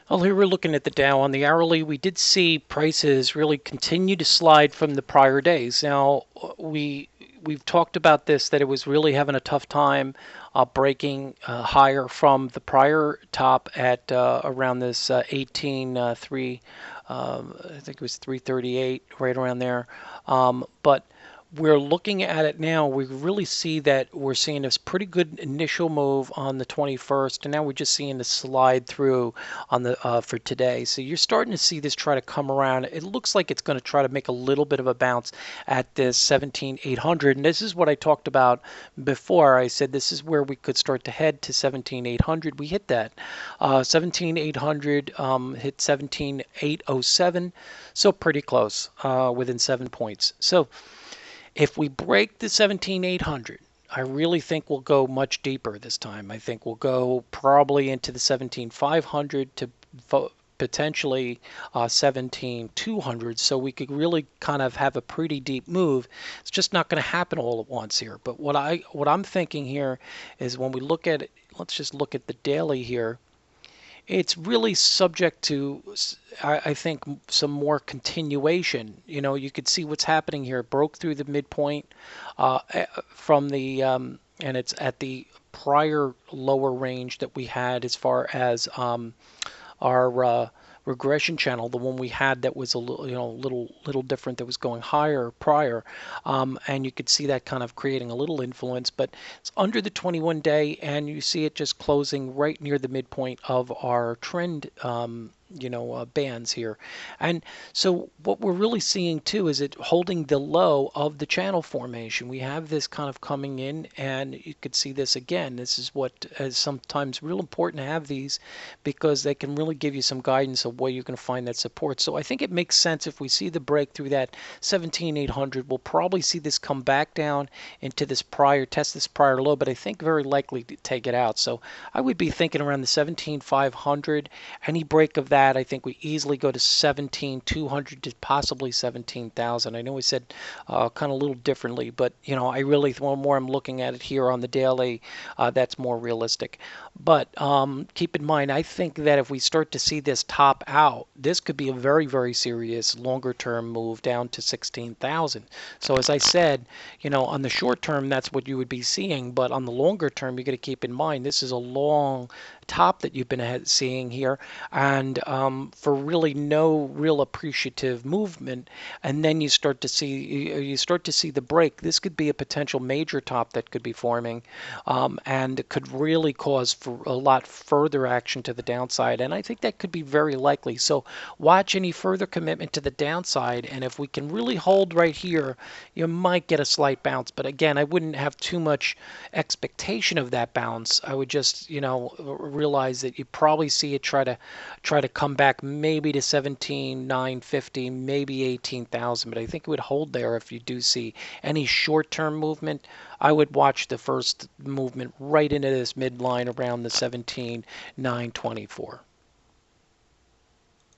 Well, here we're looking at the Dow on the hourly. We did see prices really continue to slide from the prior days. Now, we've talked about this, that it was really having a tough time breaking higher from the prior top at around this 18.3. I think it was 338, right around there. But we're looking at it now. We really see that we're seeing this pretty good initial move on the 21st, and now we're just seeing the slide through on the for today. So you're starting to see this try to come around. It looks like it's going to try to make a little bit of a bounce at this 17,800, and this is what I talked about before. I said this is where we could start to head to 17,800. We hit that 17,800, hit 17,807, so pretty close, within 7 points. So if we break the 17,800, I really think we'll go much deeper this time. I think we'll go probably into the 17,500 to potentially 17,200. So we could really kind of have a pretty deep move. It's just not going to happen all at once here. But what I'm thinking here is, when we look at it, let's just look at the daily here. It's really subject to, I think, some more continuation. You know, you could see what's happening here. It broke through the midpoint from the, and it's at the prior lower range that we had as far as our regression channel, the one we had that was a little, little different, that was going higher prior, and you could see that kind of creating a little influence, but it's under the 21-day, and you see it just closing right near the midpoint of our trend bands here. And so what we're really seeing too is it holding the low of the channel formation. We have this kind of coming in, and you could see this again. This is what is sometimes real important to have these, because they can really give you some guidance of where you can find that support. So I think it makes sense, if we see the break through that 17,800, we'll probably see this come back down into this test this prior low, but I think very likely to take it out. So I would be thinking around the 17,500. Any break of that, I think we easily go to 17,200 to possibly 17,000. I know we said kind of a little differently, but I really, the more I'm looking at it here on the daily, that's more realistic. But keep in mind, I think that if we start to see this top out, this could be a very, very serious longer term move down to 16,000. So as I said, on the short term, that's what you would be seeing, but on the longer term, you got to keep in mind this is a long top that you've been seeing here, and for really no real appreciative movement, and then you start to see the break. This could be a potential major top that could be forming, and it could really cause for a lot further action to the downside, and I think that could be very likely. So watch any further commitment to the downside, and if we can really hold right here, you might get a slight bounce. But again, I wouldn't have too much expectation of that bounce. I would just realize that you probably see it try to come back maybe to 17,950, maybe 18,000, but I think it would hold there. If you do see any short-term movement, I would watch the first movement right into this midline around the 17,924.